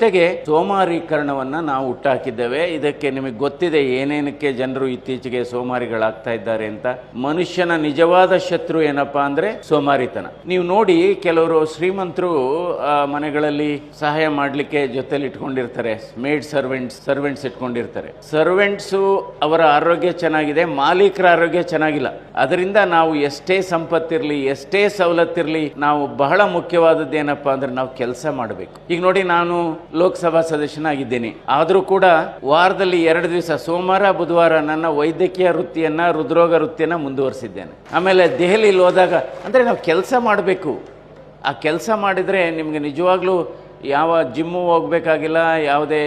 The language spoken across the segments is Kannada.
ಜೊತೆಗೆ ಸೋಮಾರೀಕರಣವನ್ನು ನಾವು ಹುಟ್ಟಾಕಿದ್ದೇವೆ. ಇದಕ್ಕೆ ನಿಮಗೆ ಗೊತ್ತಿದೆ ಏನೇನಕ್ಕೆ ಜನರು ಇತ್ತೀಚೆಗೆ ಸೋಮಾರಿಗಳಾಗ್ತಾ ಇದ್ದಾರೆ ಅಂತ. ಮನುಷ್ಯನ ನಿಜವಾದ ಶತ್ರು ಏನಪ್ಪಾ ಅಂದ್ರೆ ಸೋಮಾರಿತನ. ನೀವು ನೋಡಿ, ಕೆಲವರು ಶ್ರೀಮಂತರು ಮನೆಗಳಲ್ಲಿ ಸಹಾಯ ಮಾಡಲಿಕ್ಕೆ ಜೊತೆಲಿ ಇಟ್ಕೊಂಡಿರ್ತಾರೆ, ಮೇಡ್ ಸರ್ವೆಂಟ್ಸ್ ಇಟ್ಕೊಂಡಿರ್ತಾರೆ. ಸರ್ವೆಂಟ್ಸು ಅವರ ಆರೋಗ್ಯ ಚೆನ್ನಾಗಿದೆ, ಮಾಲೀಕರ ಆರೋಗ್ಯ ಚೆನ್ನಾಗಿಲ್ಲ. ಅದರಿಂದ ನಾವು ಎಷ್ಟೇ ಸಂಪತ್ತಿರಲಿ, ಎಷ್ಟೇ ಸವಲತ್ತಿರಲಿ, ನಾವು ಬಹಳ ಮುಖ್ಯವಾದದ್ದು ಏನಪ್ಪಾ ಅಂದ್ರೆ ನಾವು ಕೆಲಸ ಮಾಡಬೇಕು. ಈಗ ನೋಡಿ, ನಾನು ಲೋಕಸಭಾ ಸದಸ್ಯನಾಗಿದ್ದೇನೆ. ಆದರೂ ಕೂಡ ವಾರದಲ್ಲಿ 2 ದಿವಸ ಸೋಮವಾರ ಬುಧವಾರ ನನ್ನ ವೈದ್ಯಕೀಯ ವೃತ್ತಿಯನ್ನ, ಹೃದ್ರೋಗ ವೃತ್ತಿಯನ್ನ ಮುಂದುವರಿಸಿದ್ದೇನೆ. ಆಮೇಲೆ ದೆಹಲಿಯಲ್ಲಿ ಹೋದಾಗ ಅಂದರೆ ನಾವು ಕೆಲಸ ಮಾಡಬೇಕು. ಆ ಕೆಲಸ ಮಾಡಿದರೆ ನಿಮಗೆ ನಿಜವಾಗ್ಲೂ ಯಾವ ಜಿಮ್ಮು ಹೋಗ್ಬೇಕಾಗಿಲ್ಲ, ಯಾವುದೇ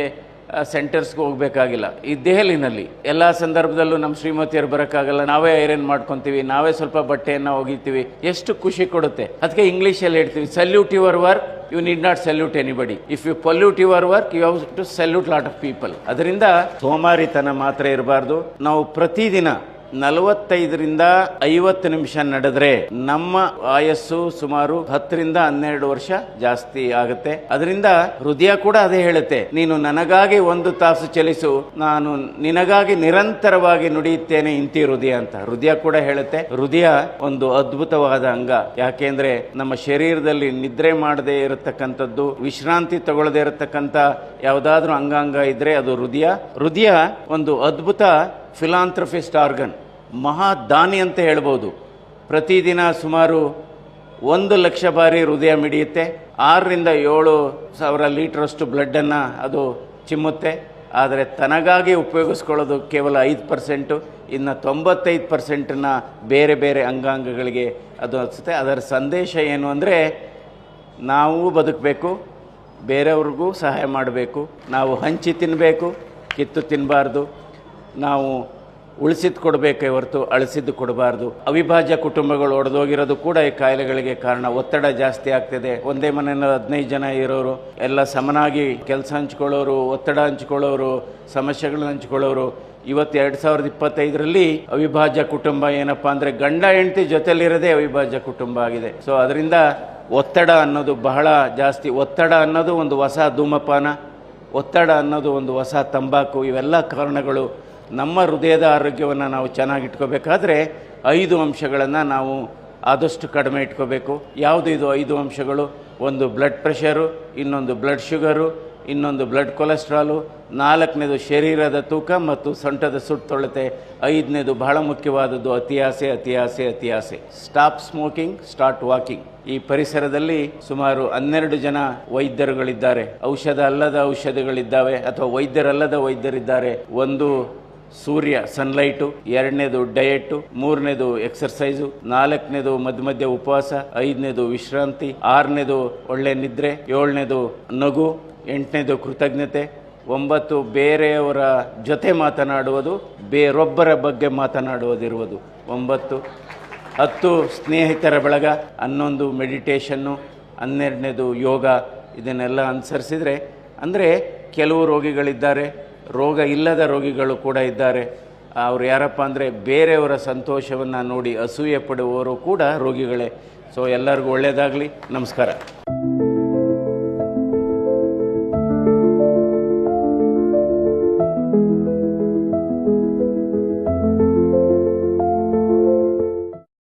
ಸೆಂಟರ್ಸ್ಗೆ ಹೋಗ್ಬೇಕಾಗಿಲ್ಲ. ಈ ದೆಹಲಿನಲ್ಲಿ ಎಲ್ಲ ಸಂದರ್ಭದಲ್ಲೂ ನಮ್ಮ ಶ್ರೀಮತಿಯರು ಬರೋಕ್ಕಾಗಲ್ಲ, ನಾವೇ ಐರನ್ ಮಾಡ್ಕೊತೀವಿ, ನಾವೇ ಸ್ವಲ್ಪ ಬಟ್ಟೆಯನ್ನು ಒಗಿತೀವಿ. ಎಷ್ಟು ಖುಷಿ ಕೊಡುತ್ತೆ. ಅದಕ್ಕೆ ಇಂಗ್ಲೀಷಲ್ಲಿ ಹೇಳ್ತೀವಿ, salute your work, you need not salute anybody. If you pollute your work, you have to salute lot of people. ಅದರಿಂದ ಸೋಮಾರಿತನ ಮಾತ್ರ ಇರಬಾರ್ದು. ನಾವು ಪ್ರತಿದಿನ 45ರಿಂದ 50 ನಿಮಿಷ ನಡೆದ್ರೆ ನಮ್ಮ ಆಯಸ್ಸು ಸುಮಾರು 10ರಿಂದ 12 ವರ್ಷ ಜಾಸ್ತಿ ಆಗುತ್ತೆ. ಅದರಿಂದ ಹೃದಯ ಕೂಡ ಅದೇ ಹೇಳುತ್ತೆ, ನೀನು ನನಗಾಗಿ 1 ತಾಸು ಚಲಿಸು, ನಾನು ನಿನಗಾಗಿ ನಿರಂತರವಾಗಿ ನುಡಿಯುತ್ತೇನೆ ಇಂತಿ ಹೃದಯ ಅಂತ ಹೃದಯ ಕೂಡ ಹೇಳುತ್ತೆ. ಹೃದಯ ಒಂದು ಅದ್ಭುತವಾದ ಅಂಗ. ಯಾಕೆಂದ್ರೆ ನಮ್ಮ ಶರೀರದಲ್ಲಿ ನಿದ್ರೆ ಮಾಡದೇ ಇರತಕ್ಕಂಥದ್ದು, ವಿಶ್ರಾಂತಿ ತಗೊಳ್ಳದೇ ಇರತಕ್ಕಂಥ ಯಾವುದಾದ್ರೂ ಅಂಗಾಂಗ ಇದ್ರೆ ಅದು ಹೃದಯ. ಹೃದಯ ಒಂದು ಅದ್ಭುತ ಫಿಲಾಂಥ್ರಫಿಸ್ಟ್ ಆರ್ಗನ್, ಮಹಾದಾನಿ ಅಂತ ಹೇಳ್ಬೋದು. ಪ್ರತಿದಿನ ಸುಮಾರು 1 ಲಕ್ಷ ಬಾರಿ ಹೃದಯ ಮಿಡಿಯುತ್ತೆ. 6ರಿಂದ 7 ಸಾವಿರ ಲೀಟ್ರಷ್ಟು ಬ್ಲಡ್ಡನ್ನು ಅದು ಚಿಮ್ಮುತ್ತೆ. ಆದರೆ ತನಗಾಗಿ ಉಪಯೋಗಿಸ್ಕೊಳ್ಳೋದು ಕೇವಲ 5%. ಇನ್ನು 95%ನ್ನ ಬೇರೆ ಬೇರೆ ಅಂಗಾಂಗಗಳಿಗೆ ಅದು ಅನಿಸುತ್ತೆ. ಅದರ ಸಂದೇಶ ಏನು ಅಂದರೆ, ನಾವು ಬದುಕಬೇಕು, ಬೇರೆಯವ್ರಿಗೂ ಸಹಾಯ ಮಾಡಬೇಕು, ನಾವು ಹಂಚಿ ತಿನ್ನಬೇಕು, ಕಿತ್ತು ತಿನ್ನಬಾರ್ದು, ನಾವು ಉಳಿಸಿದ್ದು ಕೊಡಬೇಕೇ ಹೊರತು ಅಳಿಸಿದ್ದು ಕೊಡಬಾರ್ದು. ಅವಿಭಾಜ್ಯ ಕುಟುಂಬಗಳು ಒಡೆದೋಗಿರೋದು ಕೂಡ ಈ ಕಾಯಿಲೆಗಳಿಗೆ ಕಾರಣ. ಒತ್ತಡ ಜಾಸ್ತಿ ಆಗ್ತಿದೆ. ಒಂದೇ ಮನೆಯಲ್ಲಿ 15 ಜನ ಇರೋರು, ಎಲ್ಲ ಸಮನಾಗಿ ಕೆಲಸ ಹಂಚ್ಕೊಳ್ಳೋರು, ಒತ್ತಡ ಹಂಚ್ಕೊಳ್ಳೋರು, ಸಮಸ್ಯೆಗಳನ್ನ ಹಂಚ್ಕೊಳ್ಳೋರು. ಇವತ್ತು 2025ರಲ್ಲಿ ಅವಿಭಾಜ್ಯ ಕುಟುಂಬ ಏನಪ್ಪಾ ಅಂದರೆ ಗಂಡ ಹೆಂಡತಿ ಜೊತೆಲಿರೋದೇ ಅವಿಭಾಜ್ಯ ಕುಟುಂಬ ಆಗಿದೆ. ಸೊ ಅದರಿಂದ ಒತ್ತಡ ಅನ್ನೋದು ಬಹಳ ಜಾಸ್ತಿ. ಒತ್ತಡ ಅನ್ನೋದು ಒಂದು ಹೊಸ ಧೂಮಪಾನ, ಒತ್ತಡ ಅನ್ನೋದು ಒಂದು ಹೊಸ ತಂಬಾಕು. ಇವೆಲ್ಲ ಕಾರಣಗಳು. ನಮ್ಮ ಹೃದಯದ ಆರೋಗ್ಯವನ್ನು ನಾವು ಚೆನ್ನಾಗಿಟ್ಕೋಬೇಕಾದ್ರೆ 5 ಅಂಶಗಳನ್ನು ನಾವು ಆದಷ್ಟು ಕಡಿಮೆ ಇಟ್ಕೋಬೇಕು. ಯಾವುದು ಇದು 5 ಅಂಶಗಳು? ಒಂದು ಬ್ಲಡ್ ಪ್ರೆಷರು, ಇನ್ನೊಂದು ಬ್ಲಡ್ ಶುಗರು, ಇನ್ನೊಂದು ಬ್ಲಡ್ ಕೊಲೆಸ್ಟ್ರಾಲು, 4ನೇದು ಶರೀರದ ತೂಕ ಮತ್ತು ಸೊಂಟದ ಸುತ್ತೊಳತೆ, 5ನೇದು ಬಹಳ ಮುಖ್ಯವಾದದ್ದು ಅತಿಯಾಸೆ. Stop smoking, start walking. ಈ ಪರಿಸರದಲ್ಲಿ ಸುಮಾರು 12 ಜನ ವೈದ್ಯರುಗಳಿದ್ದಾರೆ. ಔಷಧ ಅಲ್ಲದ ಔಷಧಿಗಳಿದ್ದಾವೆ, ಅಥವಾ ವೈದ್ಯರಲ್ಲದ ವೈದ್ಯರಿದ್ದಾರೆ. ಒಂದು ಸೂರ್ಯ, ಸನ್ಲೈಟು, 2ನೇದು ಡಯೆಟ್ಟು, 3ನೇದು ಎಕ್ಸರ್ಸೈಸು, 4ನೇದು ಮಧ್ಯ ಉಪವಾಸ, 5ನೇದು ವಿಶ್ರಾಂತಿ, 6ನೇದು ಒಳ್ಳೆ ನಿದ್ರೆ, 7ನೇದು ನಗು, 8ನೇದು ಕೃತಜ್ಞತೆ, 9 ಬೇರೆಯವರ ಜೊತೆ ಮಾತನಾಡುವುದು, ಬೇರೊಬ್ಬರ ಬಗ್ಗೆ ಮಾತನಾಡುವುದಿರುವುದು 9, 10 ಸ್ನೇಹಿತರ ಬಳಗ, 11 ಮೆಡಿಟೇಷನ್ನು, 12ನೇದು ಯೋಗ. ಇದನ್ನೆಲ್ಲ ಅನುಸರಿಸಿದರೆ, ಅಂದರೆ ಕೆಲವು ರೋಗಿಗಳಿದ್ದಾರೆ, ರೋಗ ಇಲ್ಲದ ರೋಗಿಗಳು ಕೂಡ ಇದ್ದಾರೆ. ಅವರು ಯಾರಪ್ಪ ಅಂದರೆ ಬೇರೆಯವರ ಸಂತೋಷವನ್ನು ನೋಡಿ ಅಸೂಯೆ ಪಡುವವರು ಕೂಡ ರೋಗಿಗಳೇ. ಸೊ ಎಲ್ಲರಿಗೂ ಒಳ್ಳೆಯದಾಗಲಿ. ನಮಸ್ಕಾರ.